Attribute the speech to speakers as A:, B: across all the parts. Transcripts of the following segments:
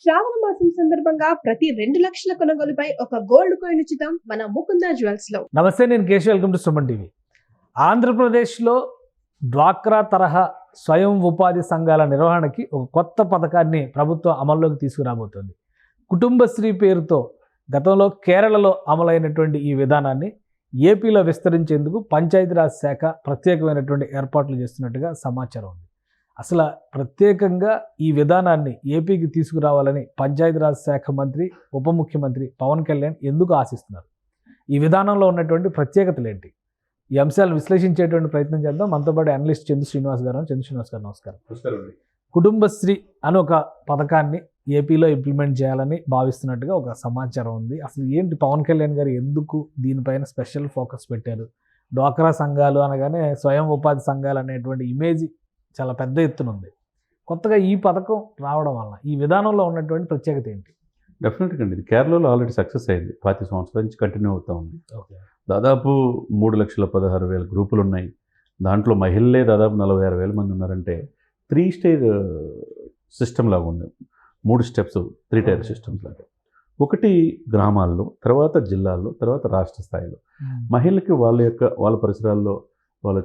A: శ్రావణ మాసం సందర్భంగా ప్రతి 2 లక్షల కొనుగోలుపై ఒక గోల్డ్ కాయిన్ ఉచితం మన ముకుంద జ్యువెల్స్ లో.
B: నమస్తే, నేను Keshav. Welcome to Suman TV. ఆంధ్రప్రదేశ్లో డ్వాక్రా తరహా స్వయం ఉపాధి సంఘాల నిర్వహణకి ఒక కొత్త పథకాన్ని ప్రభుత్వం అమల్లోకి తీసుకురాబోతోంది. కుటుంబశ్రీ పేరుతో గతంలో కేరళలో అమలైనటువంటి ఈ విధానాన్ని ఏపీలో విస్తరించేందుకు పంచాయతీరాజ్ శాఖ ప్రత్యేకమైనటువంటి ఏర్పాట్లు చేస్తున్నట్టుగా సమాచారం ఉంది. అసలు ప్రత్యేకంగా ఈ విధానాన్ని ఏపీకి తీసుకురావాలని పంచాయతీరాజ్ శాఖ మంత్రి, ఉప ముఖ్యమంత్రి పవన్ కళ్యాణ్ ఎందుకు ఆశిస్తున్నారు? ఈ విధానంలో ఉన్నటువంటి ప్రత్యేకతలు ఏంటి? ఈ అంశాలను విశ్లేషించేటువంటి ప్రయత్నం చేద్దాం. మనతో పాటు అనలిస్ట్ చంద్ర శ్రీనివాస్ గారు. నమస్కారం. కుటుంబశ్రీ అని ఒక పథకాన్ని ఏపీలో ఇంప్లిమెంట్ చేయాలని భావిస్తున్నట్టుగా ఒక సమాచారం ఉంది. అసలు ఏంటి పవన్ కళ్యాణ్ గారు ఎందుకు దీనిపైన స్పెషల్ ఫోకస్ పెట్టారు? డ్వాక్రా సంఘాలు అనగానే స్వయం ఉపాధి సంఘాలు అనేటువంటి ఇమేజ్ చాలా పెద్ద ఎత్తున ఉంది. కొత్తగా ఈ పథకం రావడం వల్ల ఈ విధానంలో ఉన్నటువంటి ప్రత్యేకత ఏంటి?
C: డెఫినెట్గా అండి, ఇది కేరళలో ఆల్రెడీ సక్సెస్ అయింది. 10 సంవత్సరాల నుంచి కంటిన్యూ అవుతూ ఉంది. దాదాపు 3,16,000 గ్రూపులు ఉన్నాయి. దాంట్లో మహిళలే దాదాపు 46,000 మంది ఉన్నారంటే 3 స్టేజ్ సిస్టమ్ లాగా ఉంది. 3 స్టెప్స్, 3 టైర్ సిస్టమ్స్ లాగా. ఒకటి గ్రామాల్లో, తర్వాత జిల్లాల్లో, తర్వాత రాష్ట్ర స్థాయిలో మహిళలకి వాళ్ళ పరిసరాల్లో వాళ్ళ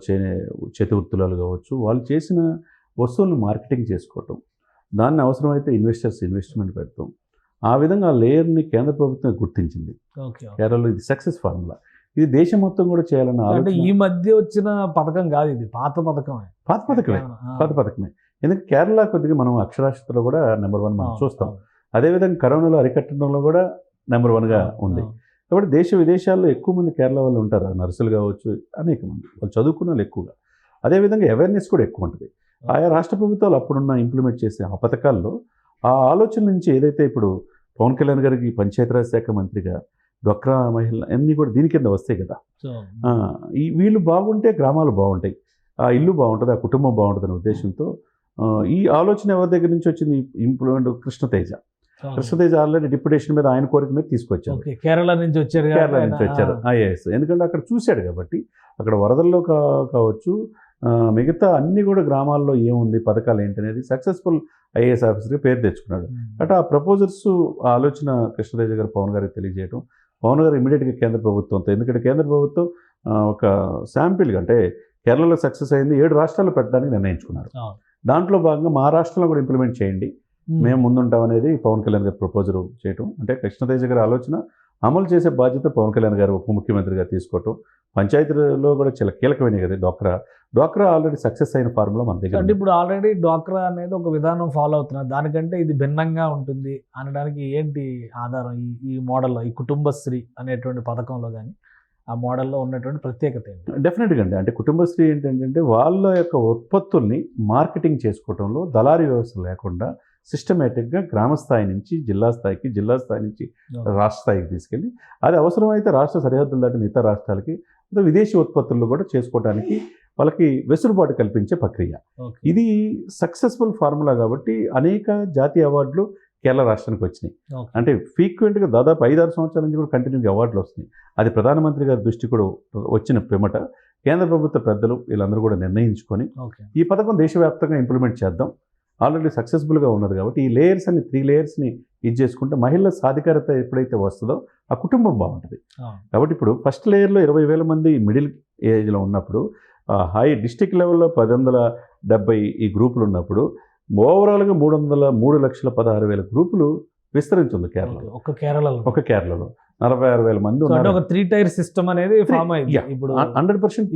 C: చేతి వృత్తులు కావచ్చు, వాళ్ళు చేసిన వస్తువులను మార్కెటింగ్ చేసుకోవటం, దాన్ని అవసరమైతే ఇన్వెస్ట్మెంట్ పెడతాం. ఆ విధంగా ఆ లేయర్ని కేంద్ర ప్రభుత్వం గుర్తించింది. కేరళలో ఇది సక్సెస్ ఫార్ములా. ఇది దేశం మొత్తం కూడా చేయాలన్న
B: అంటే ఈ మధ్య వచ్చిన పథకం కాదు, ఇది పాత
C: పథకమే. ఎందుకంటే కేరళ కొద్దిగా మనం అక్షరాస్యతలో కూడా నెంబర్ 1 మనం చూస్తాం. అదేవిధంగా కరోనాలో అరికట్టడంలో కూడా నెంబర్ 1గా ఉంది. కాబట్టి దేశ విదేశాల్లో ఎక్కువ మంది కేరళ వాళ్ళు ఉంటారు. నర్సులు కావచ్చు, అనేక మంది వాళ్ళు చదువుకున్న వాళ్ళు ఎక్కువగా. అదేవిధంగా అవేర్నెస్ కూడా ఎక్కువ ఉంటుంది. ఆయా రాష్ట్ర ప్రభుత్వాలు అప్పుడున్న ఇంప్లిమెంట్ చేసే ఆ పథకాల్లో ఆ ఆలోచన నుంచి ఏదైతే ఇప్పుడు పవన్ కళ్యాణ్ గారికి పంచాయతీరాజ్ శాఖ మంత్రిగా డ్వాక్రా మహిళలు అన్నీ కూడా దీని కింద వస్తాయి కదా. వీళ్ళు బాగుంటే గ్రామాలు బాగుంటాయి, ఆ ఇల్లు బాగుంటుంది, ఆ కుటుంబం బాగుంటుంది అనే ఉద్దేశంతో ఈ ఆలోచన ఎవరి దగ్గర నుంచి వచ్చింది? ఇంప్లిమెంట్ కృష్ణతేజ ఆల్రెడీ డిప్యుటేషన్ మీద, ఆయన కోరిక మీద తీసుకొచ్చారు.
B: కేరళ నుంచి వచ్చారు
C: ఐఏఎస్. ఎందుకంటే అక్కడ చూశాడు కాబట్టి. అక్కడ వరదల్లో కావచ్చు, మిగతా అన్ని కూడా గ్రామాల్లో ఏముంది, పథకాలు ఏంటనేది సక్సెస్ఫుల్ ఐఏఎస్ ఆఫీసర్గా పేరు తెచ్చుకున్నాడు. అంటే ఆ ప్రపోజల్స్, ఆ ఆలోచన కృష్ణతేజ గారు పవన్ గారికి తెలియజేయడం, పవన్ గారు ఇమీడియట్గా కేంద్ర ప్రభుత్వంతో, ఎందుకంటే కేంద్ర ప్రభుత్వం ఒక శాంపిల్గా, అంటే కేరళలో సక్సెస్ అయింది, 7 రాష్ట్రాల్లో పెట్టడానికి నిర్ణయించుకున్నారు. దాంట్లో భాగంగా మా రాష్ట్రంలో కూడా ఇంప్లిమెంట్ చేయండి, మేము ముందుంటాం అనేది పవన్ కళ్యాణ్ గారు ప్రపోజల్ చేయటం. అంటే కృష్ణతేజ గారి ఆలోచన అమలు చేసే బాధ్యత పవన్ కళ్యాణ్ గారు ఉప ముఖ్యమంత్రిగా తీసుకోవటం. పంచాయతీలో కూడా చాలా కీలకమైనవి కదా డ్వాక్రా ఆల్రెడీ సక్సెస్ అయిన ఫార్ములా మన దగ్గర.
B: అంటే ఇప్పుడు ఆల్రెడీ డ్వాక్రా అనేది ఒక విధానం ఫాలో అవుతున్నారు, దానికంటే ఇది భిన్నంగా ఉంటుంది అనడానికి ఏంటి ఆధారం? ఈ మోడల్లో, ఈ కుటుంబశ్రీ అనేటువంటి పథకంలో కానీ ఆ మోడల్లో ఉన్నటువంటి ప్రత్యేకత ఏంటి?
C: డెఫినెట్గా అండి, అంటే కుటుంబశ్రీ ఏంటంటే వాళ్ళ యొక్క ఉత్పత్తుల్ని మార్కెటింగ్ చేసుకోవడంలో దళారీ వ్యవస్థ లేకుండా సిస్టమేటిక్గా గ్రామ స్థాయి నుంచి జిల్లా స్థాయికి, జిల్లా స్థాయి నుంచి రాష్ట్ర స్థాయికి తీసుకెళ్ళి, అది అవసరమైతే రాష్ట్ర సరిహద్దులు దాటిన ఇతర రాష్ట్రాలకి, విదేశీ ఉత్పత్తులు కూడా చేసుకోవడానికి వాళ్ళకి వెసులుబాటు కల్పించే ప్రక్రియ. ఇది సక్సెస్ఫుల్ ఫార్ములా కాబట్టి అనేక జాతీయ అవార్డులు కేరళ రాష్ట్రానికి వచ్చినాయి. అంటే ఫ్రీక్వెంట్గా దాదాపు 5-6 సంవత్సరాల నుంచి కూడా కంటిన్యూగా అవార్డులు వస్తున్నాయి. అది ప్రధానమంత్రి గారి దృష్టి కూడా వచ్చిన పిమ్మట కేంద్ర ప్రభుత్వ పెద్దలు వీళ్ళందరూ కూడా నిర్ణయించుకొని ఈ పథకం దేశవ్యాప్తంగా ఇంప్లిమెంట్ చేద్దాం. ఆల్రెడీ సక్సెస్ఫుల్గా ఉన్నది కాబట్టి ఈ లేయర్స్ అన్ని 3 లేయర్స్ని ఇది చేసుకుంటే మహిళల సాధికారత ఎప్పుడైతే వస్తుందో ఆ కుటుంబం బాగుంటుంది. కాబట్టి ఇప్పుడు ఫస్ట్ లేయర్లో 20,000 మంది మిడిల్ ఏజ్లో ఉన్నప్పుడు, హై డిస్టిక్ లెవెల్లో 1,170 ఈ గ్రూపులు ఉన్నప్పుడు, ఓవరాల్గా 3,16,000 గ్రూపులు విస్తరించింది కేరళలో. ఒక కేరళలో 46,000 మంది ఉన్నారు.
B: ఒక 3 టైర్ సిస్టమ్ అనేది ఫామ్ అయింది. ఇప్పుడు
C: 100%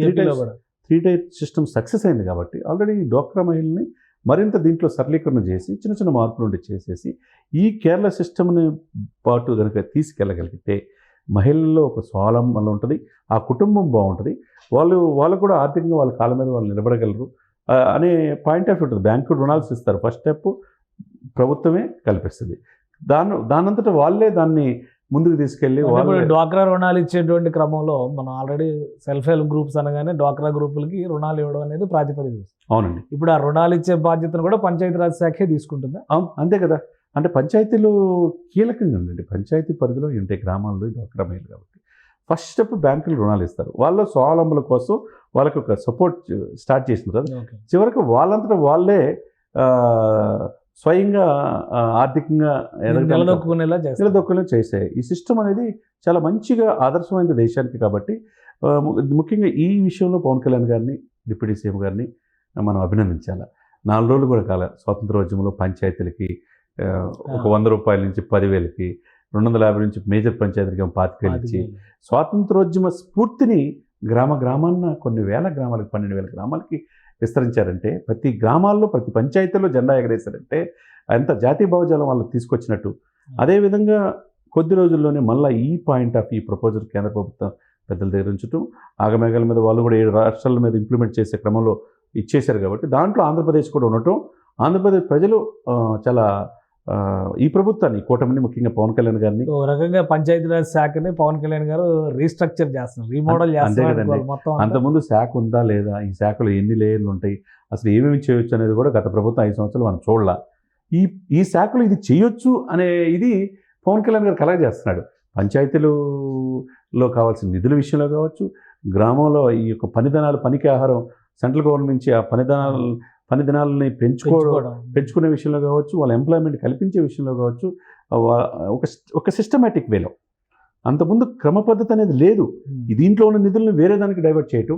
C: 3 టైర్ సిస్టమ్ సక్సెస్ అయింది కాబట్టి ఆల్రెడీ డ్వాక్రా మహిళల్ని మరింత దీంట్లో సరళీకరణ చేసి చిన్న మార్పులు చేసేసి ఈ కేరళ సిస్టమ్ని పాటు కనుక తీసుకెళ్ళగలిగితే మహిళల్లో ఒక స్వావలంబన ఉంటుంది, ఆ కుటుంబం బాగుంటుంది, వాళ్ళు కూడా ఆర్థికంగా వాళ్ళ కాళ్ళ మీద వాళ్ళు నిలబడగలరు అనే పాయింట్ ఆఫ్ వ్యూ ఉంటుంది. బ్యాంకు రుణాలు ఇస్తారు, ఫస్ట్ స్టెప్ ప్రభుత్వమే కల్పిస్తుంది. దానంతటా వాళ్ళే దాన్ని ముందుకు తీసుకెళ్ళి
B: డ్వాక్రా రుణాలు ఇచ్చేటువంటి క్రమంలో మనం ఆల్రెడీ సెల్ఫ్ హెల్ప్ గ్రూప్స్ అనగానే డ్వాక్రా గ్రూపులకి రుణాలు ఇవ్వడం అనేది ప్రాతిపదిక.
C: అవునండి.
B: ఇప్పుడు ఆ రుణాలు ఇచ్చే బాధ్యతను కూడా పంచాయతీరాజ్ శాఖే తీసుకుంటుందా?
C: అంతే కదా. అంటే పంచాయతీలు కీలకంగా ఉండండి. పంచాయతీ పరిధిలో ఉంటాయి గ్రామాల్లో డ్వాక్రా మహిళలు కాబట్టి ఫస్ట్ స్టెప్ బ్యాంకులు రుణాలు ఇస్తారు. వాళ్ళ స్వావలంబన కోసం వాళ్ళకి ఒక సపోర్ట్ స్టార్ట్ చేసిన తర్వాత చివరికి వాళ్ళంతటా వాళ్ళే స్వయంగా ఆర్థికంగా
B: నిలదొక్కునేలా చేస్తారు.
C: నిలదొక్కునే చేసాయి. ఈ సిస్టమ్ అనేది చాలా మంచిగా ఆదర్శమైంది దేశానికి. కాబట్టి ముఖ్యంగా ఈ విషయంలో పవన్ కళ్యాణ్ గారిని, డిప్యూటీ సీఎం గారిని మనం అభినందించాలి. 4 రోజులు కూడా కాలే స్వాతంత్రోద్యమంలో పంచాయతీలకి ఒక 100 రూపాయల నుంచి 10,000కి, 250 నుంచి మేజర్ పంచాయతీలకి 25,000 ఇచ్చి స్వాతంత్రోద్యమ స్ఫూర్తిని గ్రామాన్న కొన్ని వేల గ్రామాలకి, 12,000 గ్రామాలకి విస్తరించారంటే, ప్రతి గ్రామాల్లో ప్రతి పంచాయతీలో జెండా ఎగరేశారంటే అంత జాతీయ భావజాలం వాళ్ళకి తీసుకొచ్చినట్టు. అదేవిధంగా కొద్ది రోజుల్లోనే మళ్ళీ ఈ ప్రపోజల్ కేంద్ర ప్రభుత్వం పెద్దల దగ్గర ఉంచడం, ఆగమేఘాల మీద వాళ్ళు కూడా 7 రాష్ట్రాల మీద ఇంప్లిమెంట్ చేసే క్రమంలో ఇచ్చేశారు. కాబట్టి దాంట్లో ఆంధ్రప్రదేశ్ కూడా ఉండటం, ఆంధ్రప్రదేశ్ ప్రజలు చాలా ఈ ప్రభుత్వాన్ని, కూటమిని, ముఖ్యంగా పవన్ కళ్యాణ్ గారిని
B: ఓ రకంగా పంచాయతీరాజ్ శాఖని పవన్ కళ్యాణ్ గారు రీస్ట్రక్చర్ చేస్తున్నారు, రీమోడల్ చేస్తున్నారు మొత్తం.
C: అంతకుముందు శాఖ ఉందా లేదా, ఈ శాఖలో ఎన్ని లేయర్లు ఉంటాయి, అసలు ఏమేమి చేయొచ్చు అనేది కూడా గత ప్రభుత్వం 5 సంవత్సరాలు మనం చూడాల. ఈ శాఖలో ఇది చేయొచ్చు అనే ఇది పవన్ కళ్యాణ్ గారు కలగజేస్తున్నాడు. పంచాయతీలలో కావాల్సిన నిధుల విషయంలో కావచ్చు, గ్రామంలో ఈ యొక్క పనికి ఆహారం సెంట్రల్ గవర్నమెంట్ నుంచి ఆ పని దినాలని పెంచుకునే విషయంలో కావచ్చు, వాళ్ళ ఎంప్లాయ్మెంట్ కల్పించే విషయంలో కావచ్చు, ఒక సిస్టమేటిక్ వేలో. అంతకుముందు క్రమ పద్ధతి అనేది లేదు. దీంట్లో ఉన్న నిధులను వేరే దానికి డైవర్ట్ చేయటం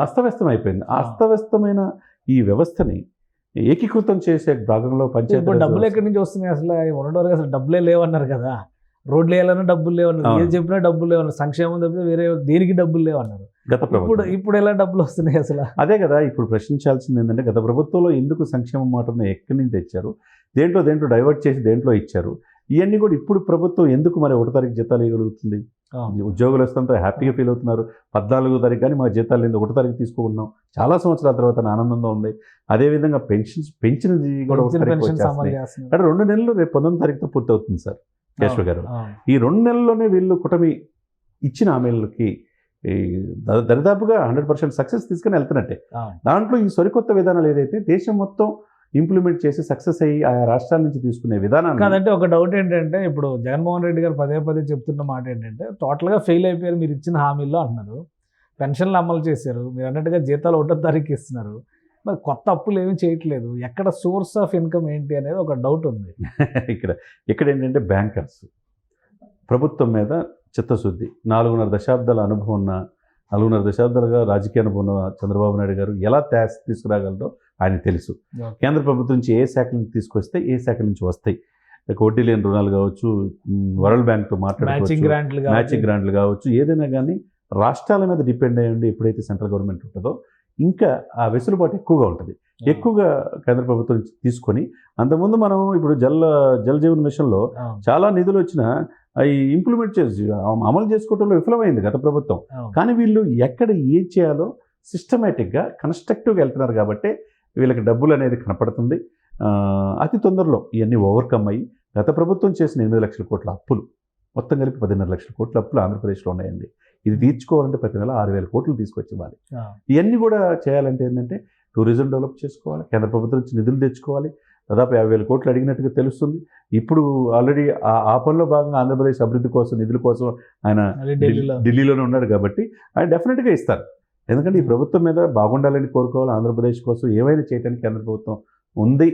C: అస్తవ్యస్తం అయిపోయింది. ఆ అస్తవ్యస్తమైన ఈ వ్యవస్థని ఏకీకృతం చేసే భాగంలో పంచాయతీ
B: డబ్బులు ఎక్కడి నుంచి వస్తున్నాయి? అసలు ఉండడం అసలు డబ్బులే లేవన్నారు కదా, రోడ్లు వేయాలన్నా డబ్బులు లేవన్నారు, ఏది చెప్పినా డబ్బులు లేవన్నారు, సంక్షేమం తప్పితే వేరే దేనికి డబ్బులు లేవన్నారు.
C: గత ప్రభుత్వం
B: ఇప్పుడు ఎలా డబ్బులు వస్తున్నాయి అసలు?
C: అదే కదా ఇప్పుడు ప్రశ్నించాల్సింది ఏంటంటే, గత ప్రభుత్వంలో ఎందుకు సంక్షేమ మాటను ఎక్కడి నుంచి తెచ్చారు, దేంట్లో డైవర్ట్ చేసి దేంట్లో ఇచ్చారు, ఇవన్నీ కూడా ఇప్పుడు ప్రభుత్వం ఎందుకు మరి 1వ తారీఖు జీతాలు ఇవ్వగలుగుతుంది? ఉద్యోగులు వస్తుంటే హ్యాపీగా ఫీల్ అవుతున్నారు. 14వ తారీఖు కానీ మా జీతాలు లేదు, 1వ తారీఖు తీసుకున్నాం, చాలా సంవత్సరాల తర్వాత ఆనందంగా ఉంది. అదేవిధంగా పెన్షన్ది కూడా 1వ తారీఖు వచ్చేస్తున్నాయి. అంటే 2 నెలలు రేపు 19వ తారీఖుతో పూర్తి అవుతుంది సార్ కేశవ గారు. ఈ 2 నెలల్లోనే వీళ్ళు కుటమి ఇచ్చిన హామీలకి దరిదాపుగా 100% సక్సెస్ తీసుకుని వెళ్తున్నట్టే. దాంట్లో ఈ సరికొత్త విధానాలు ఏదైతే దేశం మొత్తం ఇంప్లిమెంట్ చేసి సక్సెస్ అయ్యి ఆయా రాష్ట్రాల నుంచి తీసుకునే విధానాన్ని.
B: కాదంటే ఒక డౌట్ ఏంటంటే, ఇప్పుడు జగన్మోహన్ రెడ్డి గారు పదే చెప్తున్న మాట ఏంటంటే, టోటల్గా ఫెయిల్ అయిపోయారు మీరు ఇచ్చిన హామీల్లో అంటున్నారు. పెన్షన్లు అమలు చేశారు, మీరు అన్నట్టుగా జీతాలు 1వ తారీఖు ఇస్తున్నారు, మరి కొత్త అప్పులు ఏమీ చేయట్లేదు. ఎక్కడ సోర్స్ ఆఫ్ ఇన్కమ్ ఏంటి అనేది ఒక డౌట్ ఉంది.
C: ఇక్కడ ఏంటంటే బ్యాంకర్స్ ప్రభుత్వం మీద చిత్తశుద్ధి, 4.5 దశాబ్దాల అనుభవం ఉన్న, 4.5 దశాబ్దాలుగా రాజకీయ అనుభవం ఉన్న చంద్రబాబు నాయుడు గారు ఎలా తీసుకురాగలరో ఆయన తెలుసు. కేంద్ర ప్రభుత్వం నుంచి ఏ శాఖ నుంచి తీసుకొస్తే ఏ శాఖ నుంచి వస్తాయి, వడ్డీ లేని రుణాలు కావచ్చు, వరల్డ్ బ్యాంక్తో మాట్లాడుకోవచ్చు, మ్యాచింగ్ గ్రాంట్లు కావచ్చు, ఏదైనా కానీ రాష్ట్రాల మీద డిపెండ్ అయ్యండి ఎప్పుడైతే సెంట్రల్ గవర్నమెంట్ ఉంటుందో ఇంకా ఆ వెసులుబాటు ఎక్కువగా ఉంటుంది. ఎక్కువగా కేంద్ర ప్రభుత్వం తీసుకొని, అంతకుముందు మనం ఇప్పుడు జల్ జీవన్ మిషన్లో చాలా నిధులు వచ్చినా అవి ఇంప్లిమెంట్ చేసి అమలు చేసుకోవడంలో విఫలమైంది గత ప్రభుత్వం. కానీ వీళ్ళు ఎక్కడ ఏం చేయాలో సిస్టమేటిక్గా కన్స్ట్రక్టివ్గా వెళ్తున్నారు కాబట్టి వీళ్ళకి డబ్బులు అనేది కనపడుతుంది. అతి తొందరలో ఇవన్నీ ఓవర్కమ్ అయ్యి గత ప్రభుత్వం చేసిన 8 లక్షల కోట్ల అప్పులు మొత్తం కలిపి 10.5 లక్షల కోట్ల అప్పులు ఆంధ్రప్రదేశ్లో ఉన్నాయండి. ఇది తీర్చుకోవాలంటే ప్రతి నెల 6,000 కోట్లు తీసుకొచ్చి ఇవ్వాలి. ఇవన్నీ కూడా చేయాలంటే ఏంటంటే టూరిజం డెవలప్ చేసుకోవాలి, కేంద్ర ప్రభుత్వం నుంచి నిధులు తెచ్చుకోవాలి. దాదాపు 50,000 కోట్లు అడిగినట్టుగా తెలుస్తుంది. ఇప్పుడు ఆల్రెడీ ఆ పనిలో భాగంగా ఆంధ్రప్రదేశ్ అభివృద్ధి కోసం నిధుల కోసం ఆయన ఢిల్లీలోనే ఉన్నాడు కాబట్టి ఆయన డెఫినెట్గా ఇస్తారు. ఎందుకంటే ఈ ప్రభుత్వం మీద బాగుండాలని కోరుకోవాలి, ఆంధ్రప్రదేశ్ కోసం ఏమైనా చేయడానికి కేంద్ర ప్రభుత్వం ఉంది,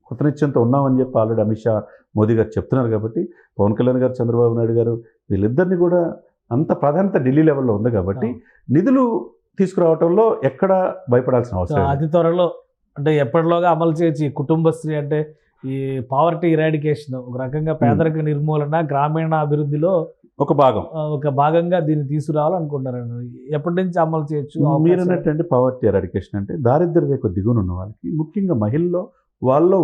C: కృతనిశ్చయంతో ఉన్నామని చెప్పి ఆల్రెడీ అమిత్ షా, మోదీ గారు చెప్తున్నారు. కాబట్టి పవన్ కళ్యాణ్ గారు, చంద్రబాబు నాయుడు గారు వీళ్ళిద్దరిని కూడా అంత ప్రాధాన్యత ఢిల్లీ లెవెల్లో ఉంది కాబట్టి నిధులు తీసుకురావడంలో ఎక్కడ భయపడాల్సిన అవసరం.
B: అతి త్వరలో అంటే ఎప్పటిలోగా అమలు చేయొచ్చు కుటుంబశ్రీ, అంటే ఈ పావర్టీ ఇరాడికేషన్, ఒక రకంగా పేదరిక నిర్మూలన, గ్రామీణ అభివృద్ధిలో ఒక భాగంగా దీన్ని తీసుకురావాలనుకుంటున్నారు. ఎప్పటి నుంచి అమలు చేయొచ్చు?
C: మీరు అన్నట్టు పావర్టీ ఎరాడికేషన్ అంటే దారిద్ర్య రేఖ దిగువన ఉన్న వాళ్ళకి, ముఖ్యంగా మహిళల్లో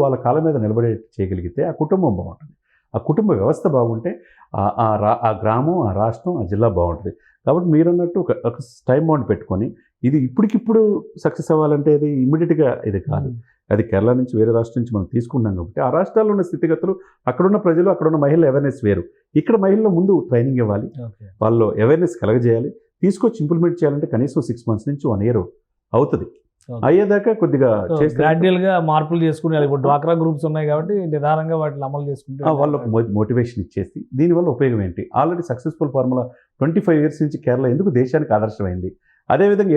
C: వాళ్ళ కాళ్ళ మీద నిలబడే చేయగలిగితే ఆ కుటుంబం బాగుంటుంది. ఆ కుటుంబ వ్యవస్థ బాగుంటే ఆ గ్రామం, ఆ రాష్ట్రం, ఆ జిల్లా బాగుంటుంది. కాబట్టి మీరు అన్నట్టు ఒక టైం బౌండ్ పెట్టుకొని ఇది ఇప్పటికిప్పుడు సక్సెస్ అవ్వాలంటే ఇది ఇమ్మీడియట్గా ఇది కాదు. అది కేరళ నుంచి వేరే రాష్ట్రం నుంచి మనం తీసుకుంటాం కాబట్టి ఆ రాష్ట్రాల్లో ఉన్న స్థితిగతులు, అక్కడున్న ప్రజలు, అక్కడున్న మహిళల అవేర్నెస్ వేరు. ఇక్కడ మహిళల ముందు ట్రైనింగ్ ఇవ్వాలి, వాళ్ళు అవేర్నెస్ కలగజేయాలి, తీసుకొచ్చి ఇంప్లిమెంట్ చేయాలంటే కనీసం 6 months నుంచి 1 year అవుతుంది. అయ్యేదాకా కొద్దిగా
B: గ్రాడ్యువల్గా మార్పులు చేసుకుని, ఇప్పుడు డ్వాక్రా గ్రూప్స్ ఉన్నాయి కాబట్టి నిదానంగా వాటిని అమలు చేసుకుంటే
C: వాళ్ళకు మోటివేషన్ ఇచ్చేసి దీనివల్ల ఉపయోగం ఏంటి? ఆల్రెడీ సక్సెస్ఫుల్ ఫార్ములా 25 years నుంచి కేరళ ఎందుకు దేశానికి ఆదర్శమైంది? అదేవిధంగా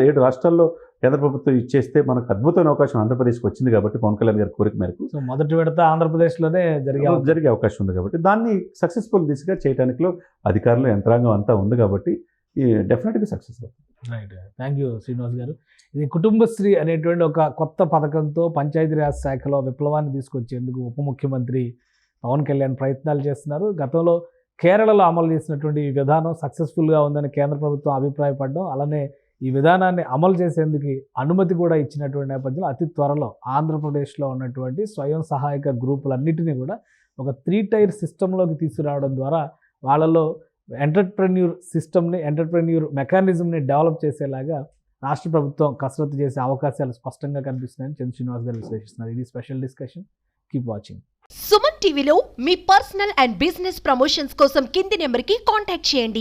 C: 7 రాష్ట్రాల్లో కేంద్ర ప్రభుత్వం ఇచ్చేస్తే మనకు అద్భుతమైన అవకాశం ఆంధ్రప్రదేశ్కి వచ్చింది కాబట్టి పవన్ కళ్యాణ్ గారి కోరిక మేరకు
B: సో మొదటి విడత ఆంధ్రప్రదేశ్లోనే
C: జరిగే అవకాశం ఉంది కాబట్టి దాన్ని సక్సెస్ఫుల్ దిశగా చేయడానికిలో అధికారులు యంత్రాంగం అంతా ఉంది కాబట్టి డెఫినెట్గా సక్సెస్ అవుతుంది.
B: రైట్, థ్యాంక్ యూ శ్రీనివాస్ గారు. ఇది కుటుంబశ్రీ అనేటువంటి ఒక కొత్త పథకంతో పంచాయతీరాజ్ శాఖలో విప్లవాన్ని తీసుకొచ్చేందుకు ఉప ముఖ్యమంత్రి పవన్ కళ్యాణ్ ప్రయత్నాలు చేస్తున్నారు. గతంలో కేరళలో అమలు చేసినటువంటి ఈ విధానం సక్సెస్ఫుల్గా ఉందని కేంద్ర ప్రభుత్వం అభిప్రాయపడడం, అలానే ఈ విధానాన్ని అమలు చేసేందుకు అనుమతి కూడా ఇచ్చినటువంటి నేపథ్యంలో అతి త్వరలో ఆంధ్రప్రదేశ్లో ఉన్నటువంటి స్వయం సహాయక గ్రూపులన్నిటినీ కూడా ఒక 3 టైర్ సిస్టంలోకి తీసుకురావడం ద్వారా వాళ్ళలో ఎంటర్ప్రెన్యూర్ మెకానిజంని డెవలప్ చేసేలాగా రాష్ట్ర ప్రభుత్వం కసరత్తు చేసే అవకాశాలు స్పష్టంగా కనిపిస్తున్నాయని చంద్ర శ్రీనివాస్ గారు విశ్లేషిస్తున్నారు. ఇది special discussion. Keep watching.
D: Suman టీవీలో మీ పర్సనల్ అండ్ బిజినెస్ ప్రమోషన్స్ కోసం కింది నెంబర్కి కాంటాక్ట్ చేయండి.